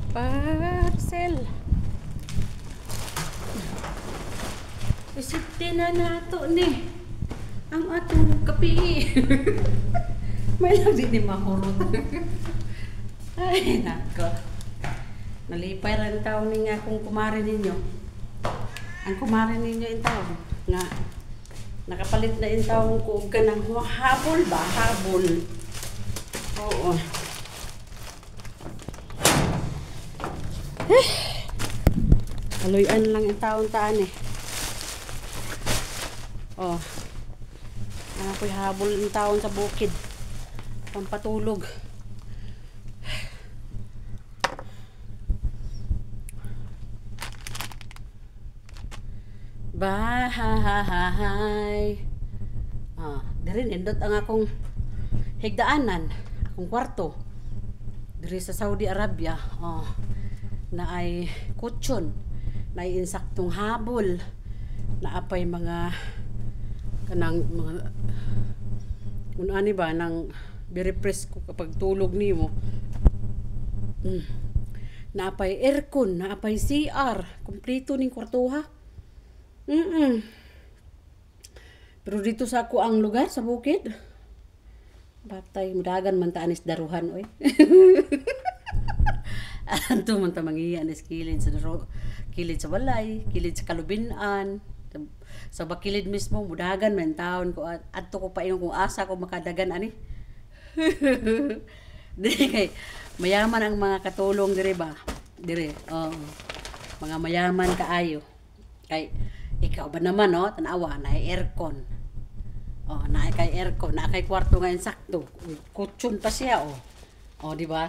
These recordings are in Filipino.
Parcel. Isipte na nato ni ang atong kapi. May lang di mahurot. Ay, nako. Nalipay rin taon ni nga kung kumari ninyo. Ang kumari ninyo yung taon nga nakapalit na yung taon ko ka ng habol ba? Habol. Oo. Haluyan lang yung taon-taan eh. Oh. Ano ko'y habol yung taon sa bukid. Pampatulog. Bahay. Diri nindot ang akong higdaanan, akong kwarto. Diri sa Saudi Arabia. Na ay kutsyon, na ay insaktong habol, na apay mga kanang mga unani ba nang very press ko kapag tulog nimo. Na apay aircon, na apay CR, kompleto ning kwartuha. Pero dito sa ako ang lugar sa bukid, batay mudagan man ta anis daruhan oy. Anto man ta mangiya anis kilid sa kilid sa walay, kilid sa kalubinan. Sa bakilid mismo mudagan man taon ko adto ko pa kung asa ko makadagan ani. Dili kay mayaman ang mga katulong diri ba? Diri. Mga mayaman kaayo. Kay ikaw ba naman tanawa na aircon. Na kay aircon, na kay kwarto nga insakto. Kutsyon pa siya di ba?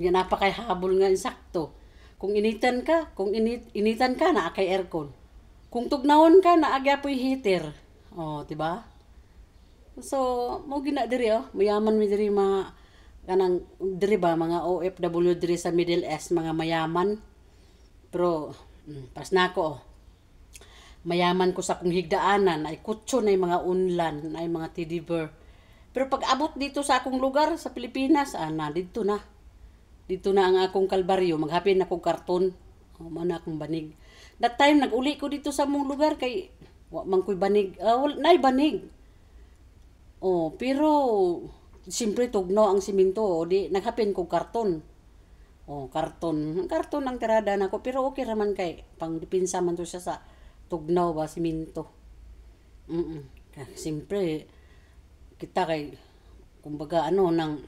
Yan napakay habol nga insakto. Kung initan ka na kay aircon. Kung tugnawon ka na agyapoy heater. Di ba? So, mo gina diri mayaman mi diri mga kanang diri ba mga OFW diri sa Middle East, mga mayaman. Pero pas nako mayaman ko sa kong higdaanan ay kutso na mga unlan, ay mga teddy bear. Pero pag abot dito sa akong lugar sa Pilipinas, dito na. Dito na ang akong kalbaryo, maghapin akong karton. Mana akong banig. That time nag-uli ko dito sa mong lugar kay wa man ko'y banig. Nay banig. Pero siyempre tugnaw ang siminto, di naghapin ko karton. Karton ang tirada nako, pero okay raman kay pang dipinsa man to siya sa tugnaw ba siminto. Siyempre kita kay kumbaga nang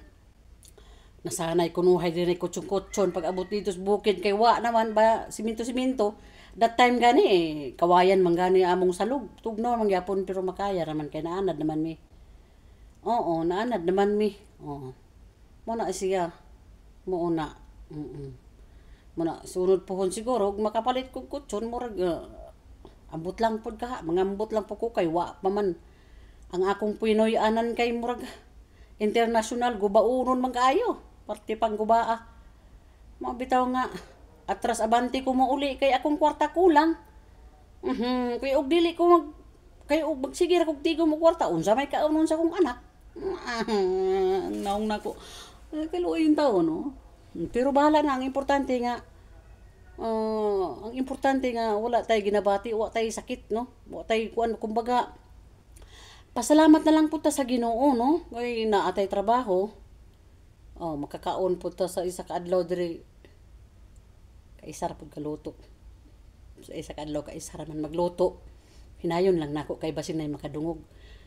nasanay kunuhay din ay kutsyon-kutsyon pag abot dito sa bukid kay wa naman ba siminto. That time gani kawayan man gani among salug. Tugnaw man gyapon pero makaya raman kay naanad naman mi. Naanad naman mi. Mo na siya. Mo na. Mo na sunod pohon siguro makapalit kog kutsyon murag ambot lang pod ka, mangambot lang po ko kay wa pa man ang akong Pinoy anan kay murag international gubaunon man kaayo, parte pang gubaa. Mabitaw nga atras abante ko mo uli kay akong kwarta kulang. Kay og dili ko kay og magsigir kog tigo mo kwarta unsa may kaunon sa akong anak. Naong nako. Kay luoy taon Pero bahala na, ang importante nga wala tay ginabati, wala tay sakit wala tay kumbaga pasalamat na lang po ta sa Ginoo kay naatay trabaho. Makakaon po ta sa isa ka adlaw diri kay isa ra pud kaluto. Sa isa ka adlaw kay isa ra man magluto. Hinayon lang nako kay basin nay makadungog.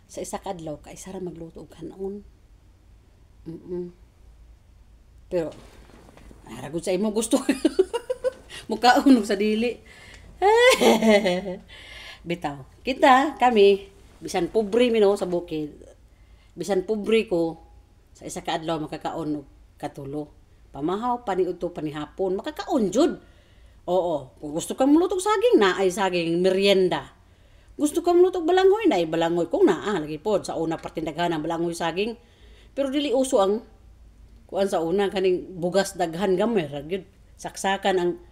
Sa isa ka adlaw kay isa ra magluto og kanon. Pero aragod sa imo gusto. Mukaunog sa dili. Bitaw. Kami, bisan pobre mi sa bukid. Bisan pobre ko, sa isa ka adlaw makakaon og katulo. Pamahaw, paniud to panihapon, makakaon jud. Kung gusto ka mulutog saging, naay saging merienda. Gusto ka mulutog balangoy, naay balangoy. Kung lagi pod, sa una partindaghan ang balangoy saging. Pero dili uso ang, kuan sa una, kaning bugas daghan gamay, ragyod. Saksakan ang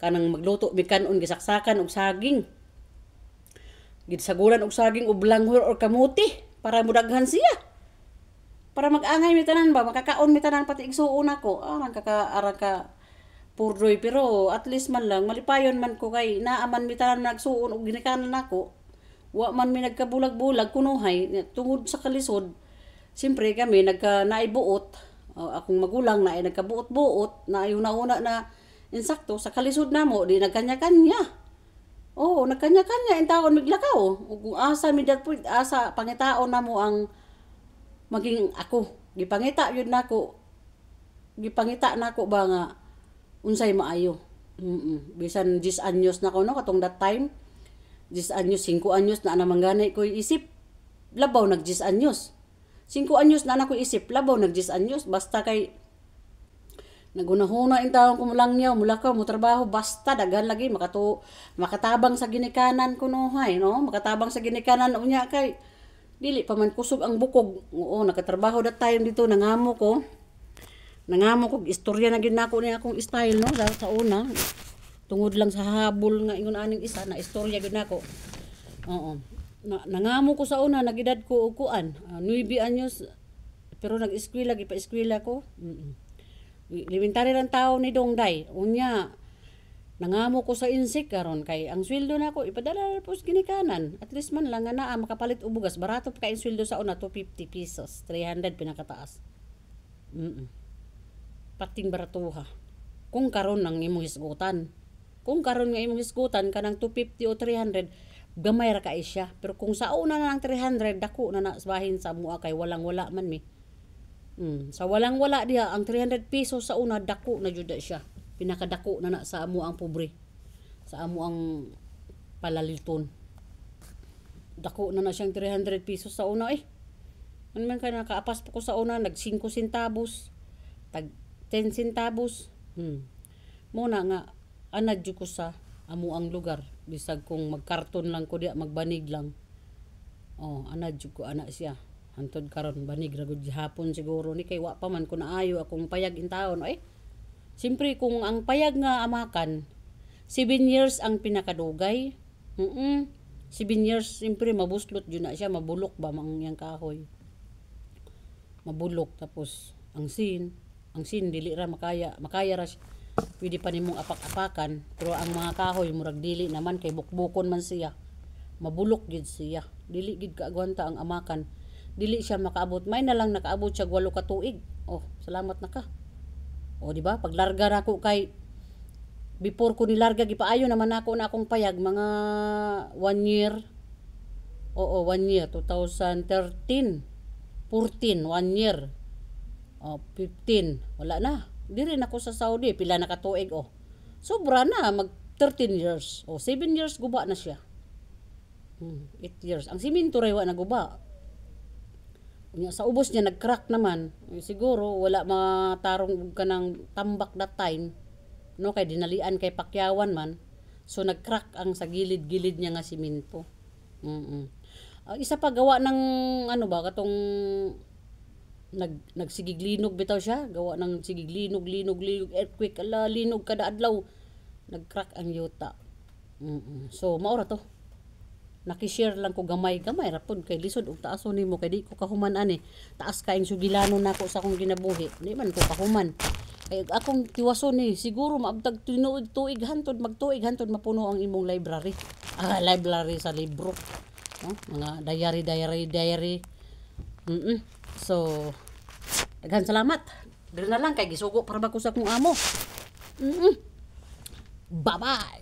kanang magluto mikanon gisaksakan og saging. Gisaguran og saging og langhor or kamuti para mudaghan siya. Para mag-angay mi tanan ba, makakaon mi tanan pati igsuon ako. Arang ka purdoy pero at least man lang malipayon man ko kay naaman mi tanan nagsuon og ginikanan nako. Wa man mi nagkabulag-bulag kunuhay tungod sa kalisod. Siyempre kami naibuot. Akong magulang na ay nagkabuot-buot na yung nauna na insakto sa kalisod namo di nagkanya-kanya. Nagkanya-kanya in taon miglakaw. Kung asa mi point asa pangitaon namo ang maging ako. Gipangita yun nako. Gipangita nako ba nga unsay maayo. Bisan 10 anyos na ko no katong that time. 10 anyos, 5 anyos na namanggani ko isip. Labaw nag 10 anyos. 5 anyos na ako isip, labaw nag 10 anyos. Basta kay nagunahuna in taong kumulangyaw, mulakaw, mo trabaho, basta daghan lagi makatabang sa ginikanan ko nohay, no? Makatabang sa ginikanan unya kay dili pa man kusog ang bukog. Oo, nakatrabaho that time dito nangamo ko. Nangamo ko istorya na gid nako ni akong style no sa una. Tungod lang sa habol nga ingon aning isa na istorya gid nako. Oo. Nangamo ko sa una nagedad ko og kuan 9 anyos pero nag-eskwela gipa-eskwela ko. Elementary lang tao ni Dongday unya nangamo ko sa insik karon kay ang sweldo nako ipadala po sa ginikanan at least man lang nga naa makapalit og bugas barato pa kay sweldo sa una 250 pesos 300 pinakataas. Pating baratuha kung karon nang imong hisgutan kanang 250 o 300 gamay ra kay siya. Pero kung sa una na ng 300, dako na bahin sa mua kay walang-wala man mi. Sa walang-wala diha, ang 300 pesos sa una, dako na juda siya. Pinakadako na sa amo ang pobre. Sa amo ang palaliton. Dako na siyang 300 pesos sa una eh. Ano man kaya nakaapas po ko sa una, nag 5 centavos, tag 10 centavos. Muna nga, anad ko sa amo ang lugar. Bisag kung magkarton lang ko diya, magbanig lang. Anad ko ana siya. Hantod karon banig ra gud hapon siguro ni kay wa pa man ko naayo akong payag in taon. Siyempre kung ang payag nga amakan 7 years ang pinakadugay. 7 years siyempre mabuslot jud na siya, mabulok ba mang yang kahoy. Mabulok tapos ang sin dili ra makaya ra siya. Pwede pa nimong apak-apakan pero ang mga kahoy murag dili naman kay bukbukon man siya. Mabulok gid siya. Dili gid kaagwanta ang amakan. Dili siya makaabot. May na lang nakaabot siya 8 ka tuig. Salamat na ka. Di ba? Paglarga na ako kay before ko nilarga gipaayo naman ako na akong payag mga 1 year. 1 year 2013. 14 1 year. 15 wala na. Diri na ko sa Saudi pila na ka tuig Sobra na mag 13 years. 7 years guba na siya. 8 years. Ang siminto ray wa na guba. Sa ubos niya nag-crack naman. Siguro wala matarong ka ng tambak that time. No kay dinalian kay pakyawan man. So nag-crack ang sa gilid-gilid niya nga siminto. Isa pa gawa ng katong nagsigiglinog bitaw siya, gawa ng sigiglinog earthquake linog kada adlaw nag-crack ang yuta. So maura to nakishare lang ko gamay ra pud kay lisod og taason nimo kay di ko kahuman ani taas kaing sugilanon nako sa akong ginabuhi di man ko kahuman kay akong tiwason ni siguro maabtag tuig hantod magtuig hantod mapuno ang imong library sa libro mga diary. So daghan salamat. Dili na lang kay gisugo para ba ko sa akong amo. Bye-bye.